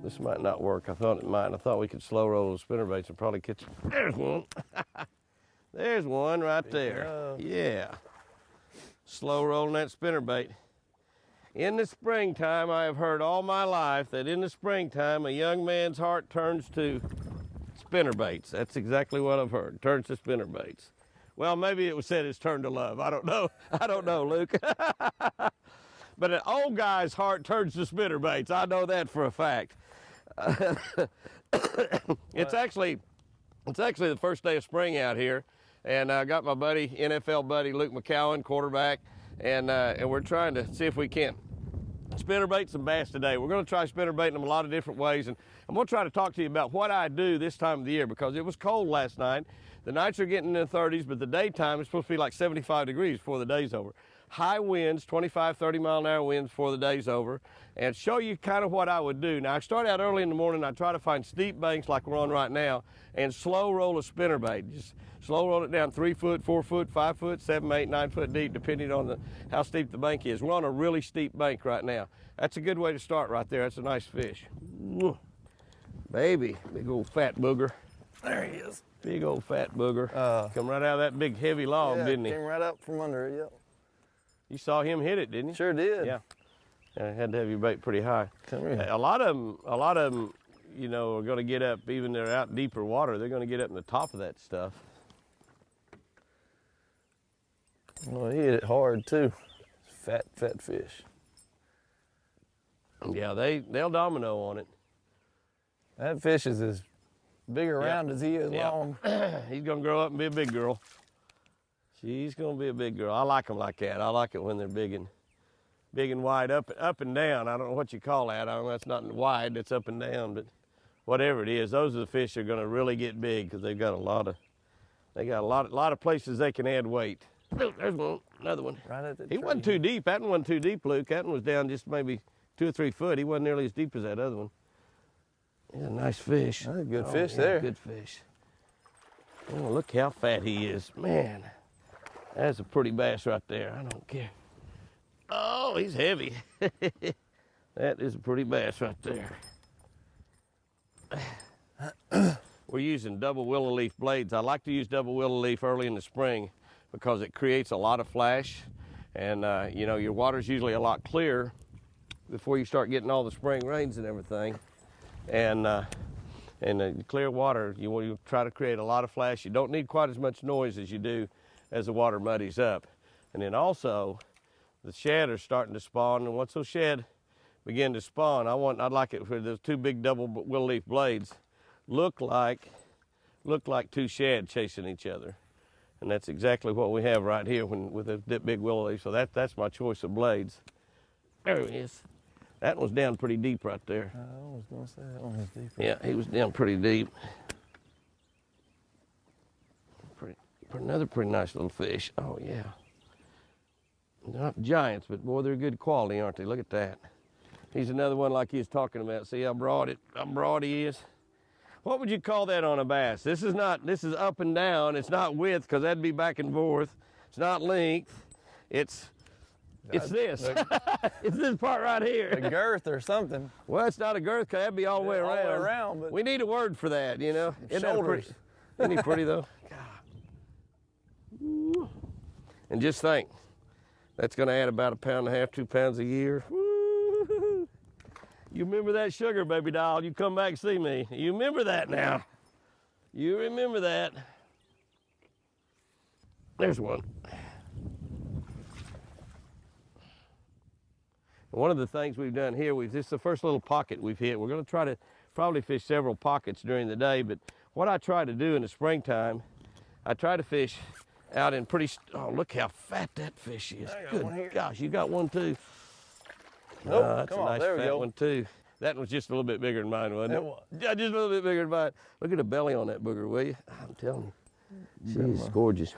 This might not work. I thought it might. I thought we could slow roll the spinnerbaits and probably catch. There's one. There's one right there. Yeah. Slow rolling that spinnerbait. In the springtime, I have heard all my life that in the springtime, a young man's heart turns to spinnerbaits. That's exactly what I've heard. Turns to spinnerbaits. Well, maybe it was said it's turned to love. I don't know. I don't know, Luke. But an old guy's heart turns to spinnerbaits. I know that for a fact. It's actually the first day of spring out here, and I got my buddy, NFL buddy Luke McCown, quarterback, and we're trying to see if we can spinnerbait some bass today. We're going to try spinnerbaiting them a lot of different ways, and I'm going to try to talk to you about what I do this time of the year, because it was cold last night. The nights are getting in the 30s, but the daytime is supposed to be like 75 degrees before the day's over. High winds, 25, 30-mile-an-hour winds before the day's over, and show you kind of what I would do. Now, I start out early in the morning. I try to find steep banks like we're on right now and slow roll a spinnerbait. Just slow roll it down 3 foot, 4 foot, 5 foot, 7, 8, 9 foot deep, depending on how steep the bank is. We're on a really steep bank right now. That's a good way to start right there. That's a nice fish. Baby, big old fat booger. There he is. Big old fat booger. Come right out of that big heavy log, didn't he? Came right up from under it, yep. You saw him hit it, didn't you? Sure did. Yeah. Had to have your bait pretty high. Come here. A lot of them, you know, are going to get up, even they're out in deeper water, they're going to get up in the top of that stuff. Well, he hit it hard too. Fat fish. Yeah, they'll domino on it. That fish is as big around as he is long. He's going to grow up and be a big girl. She's going to be a big girl. I like them like that. I like it when they're big and wide, up and down. I don't know what you call that. I don't know, that's not wide, it's up and down, but whatever it is, those are the fish that are going to really get big, because they've got a lot of places they can add weight. Oh, there's one, another one. Right at the He wasn't too deep. That one wasn't too deep, Luke. That one was down just maybe 2 or 3 foot. He wasn't nearly as deep as that other one. He's a nice fish. That's a good fish there. Good fish. Oh, look how fat he is. Man, that's a pretty bass right there. I don't care. Oh, he's heavy. That is a pretty bass right there. We're using double willow leaf blades. I like to use double willow leaf early in the spring because it creates a lot of flash, and you know, your water's usually a lot clearer before you start getting all the spring rains and everything. And clear water, you try to create a lot of flash. You don't need quite as much noise as you do as the water muddies up. And then also, the shad are starting to spawn, and once those shad begin to spawn, I'd like it for those 2 big double willow leaf blades look like 2 shad chasing each other. And that's exactly what we have right here with a big willow leaf. So that's my choice of blades. There he is. That one's down pretty deep right there. I was going to say that one was deep. Yeah, he was down pretty deep. Another pretty nice little fish. Oh, yeah. They're not giants, but boy, they're good quality, aren't they? Look at that. He's another one like he was talking about. See how broad he is? What would you call that on a bass? This is up and down. It's not width, because that'd be back and forth. It's not length. It's this. It's this part right here. A girth or something. Well, it's not a girth, because that'd be all the way around. All the way around, but we need a word for that, you know? Shoulders. Isn't he pretty, though? God. And just think, that's going to add about 1.5 pounds, 2 pounds a year. Woo-hoo-hoo. You remember that sugar, baby doll? You come back and see me. You remember that now. You remember that. There's one. One of the things we've done here, this is the first little pocket we've hit. We're going to try to probably fish several pockets during the day, but what I try to do in the springtime, I try to fish out in oh, look how fat that fish is. Good gosh, you got one too. Nope, that's a nice fat one too. That was just a little bit bigger than mine, wasn't it? It was. Yeah, just a little bit bigger than mine. Look at the belly on that booger, will you? I'm telling you, she's gorgeous.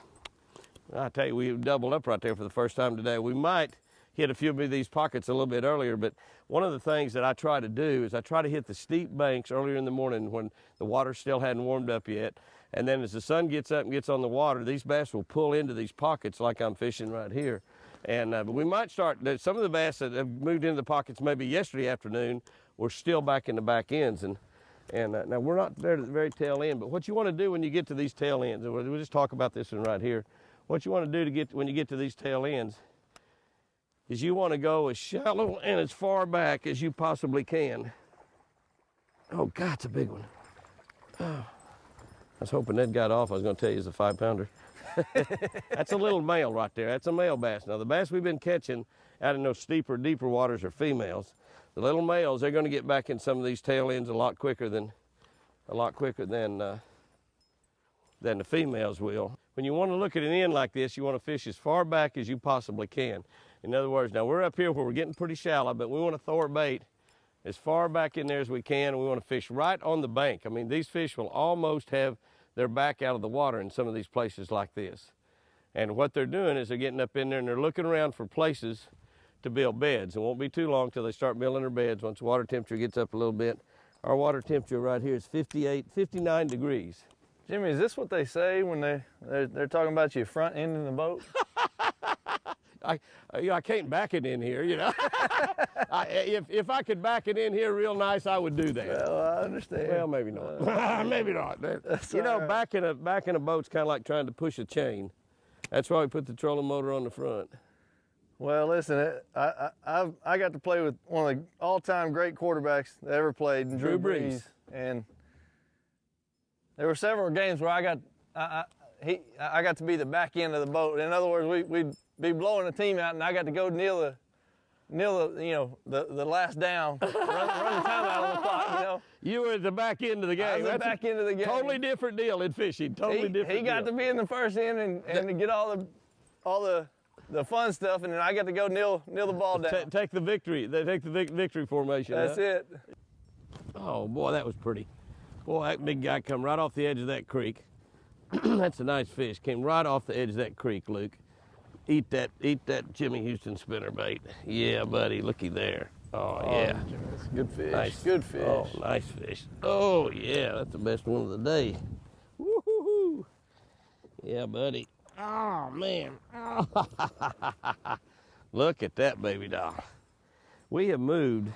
I tell you, we doubled up right there for the first time today. We might hit a few of these pockets a little bit earlier, but one of the things that I try to do is I try to hit the steep banks earlier in the morning when the water still hadn't warmed up yet. And then as the sun gets up and gets on the water, these bass will pull into these pockets like I'm fishing right here. And but we might start, some of the bass that have moved into the pockets maybe yesterday afternoon we're still back in the back ends. And now we're not there at the very tail end, but what you want to do when you get to these tail ends, and we'll just talk about this one right here. What you want to do when you get to these tail ends is you want to go as shallow and as far back as you possibly can. Oh God, it's a big one. Oh, I was hoping that got off. I was going to tell you it's a 5-pounder. That's a little male right there. That's a male bass. Now the bass we've been catching out in those steeper, deeper waters are females. The little males, they're going to get back in some of these tail ends a lot quicker than the females will. When you want to look at an end like this, you want to fish as far back as you possibly can. In other words, now we're up here where we're getting pretty shallow, but we want to throw our bait as far back in there as we can, and we want to fish right on the bank. I mean, these fish will almost have their back out of the water in some of these places like this. And what they're doing is they're getting up in there and they're looking around for places to build beds. It won't be too long till they start building their beds once the water temperature gets up a little bit. Our water temperature right here is 59 degrees. Jimmy, is this what they say when they're talking about you front ending the boat? I can't back it in here, you know. If I could back it in here real nice, I would do that. Well, I understand. Well, maybe not. Maybe not. You know, right. backing a boat's kind of like trying to push a chain. That's why we put the trolling motor on the front. Well, listen, I got to play with one of the all-time great quarterbacks that ever played, Drew Brees. And there were several games where I got to be the back end of the boat. In other words, we'd be blowing the team out, and I got to go kneel the last down, run the time out on the clock. You know. You were at the back end of the game. I was at the back end of the game. Totally different deal in fishing. Totally different. He got to be in the first end and to get all the fun stuff, and then I got to go kneel the ball down. Take the victory. They take the victory formation. That's it. Oh boy, that was pretty. Boy, that big guy come right off the edge of that creek. That's a nice fish. Came right off the edge of that creek, Luke. Eat that Jimmy Houston spinnerbait. Yeah, buddy, looky there. Oh yeah. That's a good fish. Nice. Good fish. Oh, nice fish. Oh yeah, that's the best one of the day. Woo-hoo-hoo. Yeah, buddy. Oh man. Oh. Look at that baby doll. We have moved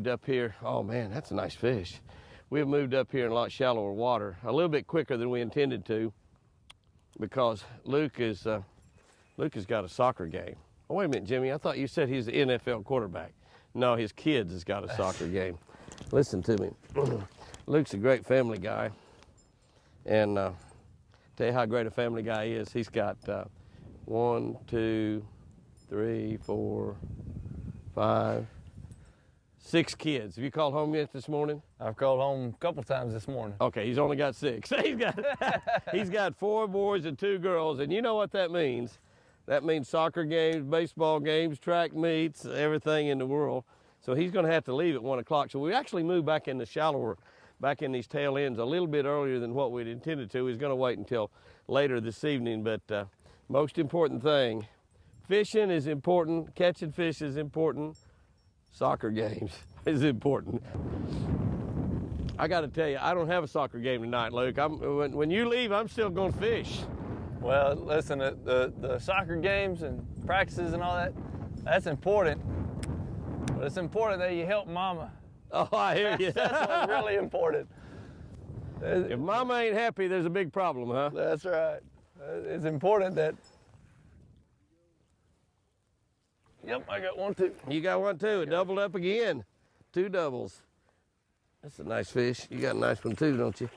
up here. Oh man, that's a nice fish. We have moved up here in a lot shallower water, a little bit quicker than we intended to, because Luke has got a soccer game. Oh, wait a minute, Jimmy, I thought you said he's the NFL quarterback. No, his kids has got a soccer game. Listen to me. Luke's a great family guy, and tell you how great a family guy he is. He's got 1, 2, 3, 4, 5, 6 kids. Have you called home yet this morning? I've called home a couple times this morning. Okay, he's only got 6. He's got 4 boys and 2 girls, and you know what that means. That means soccer games, baseball games, track meets, everything in the world. So he's going to have to leave at 1 o'clock. So we actually moved back in the shallower, back in these tail ends a little bit earlier than what we'd intended to. He's going to wait until later this evening, but most important thing, fishing is important, catching fish is important, soccer games is important. I got to tell you, I don't have a soccer game tonight, Luke. When you leave, I'm still going to fish. Well, listen, the soccer games and practices and all that, that's important. But it's important that you help Mama. Oh, I hear you. That's what's really important. If Mama ain't happy, there's a big problem, huh? That's right. It's important that... Yep, I got 1 too. You got 1 too. It doubled up again. 2 doubles. That's a nice fish. You got a nice one too, don't you?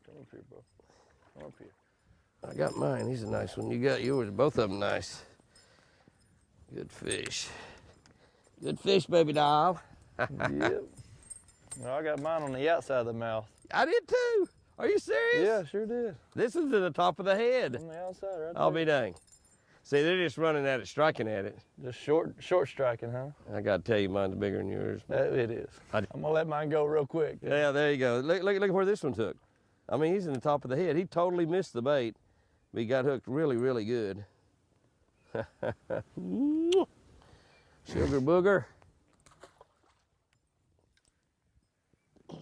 Come up here, bro. Come up here. I got mine. He's a nice one. You got yours. Both of them nice. Good fish. Good fish, baby doll. Yep. Well, I got mine on the outside of the mouth. I did too. Are you serious? Yeah, sure did. This is to the top of the head. On the outside, right I'll there. be dang. See, they're just running at it, striking at it. Just short striking, huh? I got to tell you, mine's bigger than yours. It is. I'm going to let mine go real quick. Yeah, there you go. Look at where this one took. I mean, he's in the top of the head. He totally missed the bait, but he got hooked really, really good. Sugar booger. Now,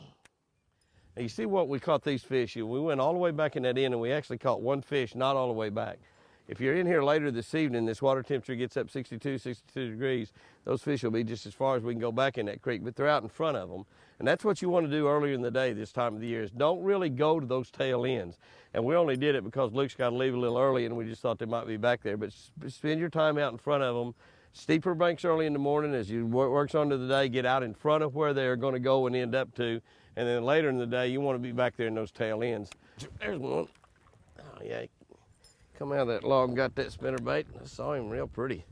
you see what we caught these fish? We went all the way back in that end, and we actually caught 1 fish, not all the way back. if you're in here later this evening, this water temperature gets up 62 degrees, those fish will be just as far as we can go back in that creek, but they're out in front of them. And that's what you want to do earlier in the day this time of the year, is don't really go to those tail ends. And we only did it because Luke's got to leave a little early and we just thought they might be back there. But spend your time out in front of them. Steeper banks early in the morning as you works on to the day, get out in front of where they're going to go and end up to. And then later in the day, you want to be back there in those tail ends. There's one. Oh, yeah. Come out of that log and got that spinnerbait. I saw him real pretty.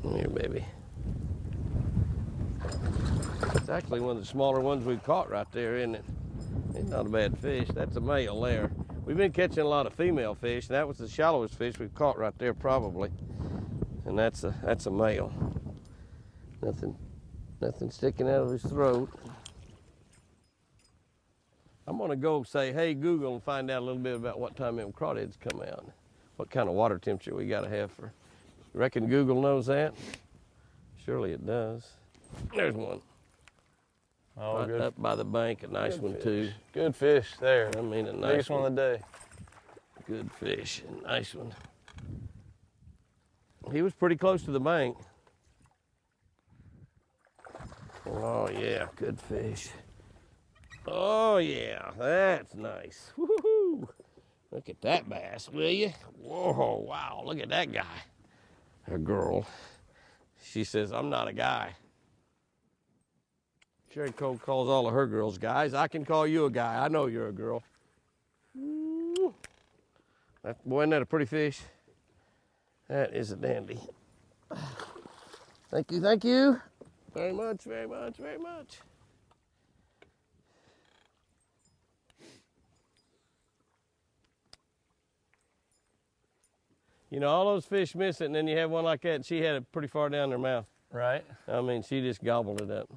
Come here, baby. It's actually one of the smaller ones we've caught right there, isn't it? It's not a bad fish. That's a male there. We've been catching a lot of female fish. That was the shallowest fish we've caught right there, probably. And that's a male. Nothing sticking out of his throat. I'm gonna go say, hey Google, and find out a little bit about what time them crawdads come out. What kind of water temperature we gotta have for. Reckon Google knows that? Surely it does. There's one. Oh, right good. Up by the bank, a nice Good one fish. too. Good fish there. I mean a nice Biggest one of the day. Good fish, a nice one. He was pretty close to the bank. Oh yeah, good fish. Oh yeah, that's nice. Woo-hoo-hoo. Look at that bass, will you? Whoa, wow, look at that guy. A girl. She says, I'm not a guy. Sherry Cole calls all of her girls guys. I can call you a guy. I know you're a girl. Woo. Boy, isn't that a pretty fish? That is a dandy. Thank you, thank you. Very much, very much, very much. You know, all those fish miss it, and then you have one like that, and she had it pretty far down their mouth. Right. I mean, she just gobbled it up.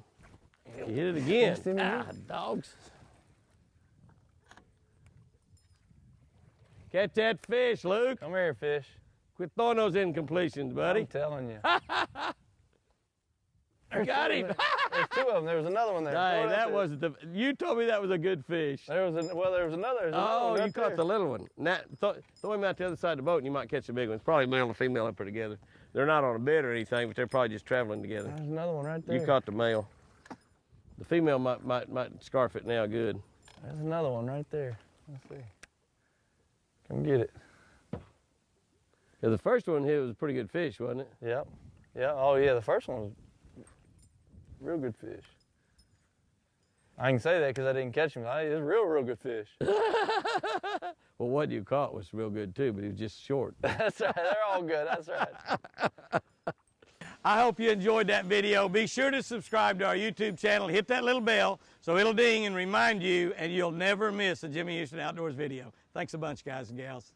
You hit it again. Ah, dogs. Catch that fish, Luke. Come here, fish. Quit throwing those incompletions, buddy. I'm telling you. I got him. There's two of them. There was another one there. Hey, that wasn't the. You told me that was a good fish. There was another. There's Oh, one you right caught there. the little one. Now, throw him out the other side of the boat and you might catch a big one. It's probably male and female up there together. They're not on a bed or anything, but they're probably just traveling together. There's another one right there. You caught the male. The female might scarf it now good. There's another one right there. Let's see. Come get it. Yeah, the first one here was a pretty good fish, wasn't it? Yep. Yeah. Oh yeah, the first one was real good fish. I can say that because I didn't catch him. It's real good fish. Well, what you caught was real good too, but he was just short. That's right. They're all good. That's right. I hope you enjoyed that video. Be sure to subscribe to our YouTube channel. Hit that little bell so it'll ding and remind you, and you'll never miss a Jimmy Houston Outdoors video. Thanks a bunch, guys and gals.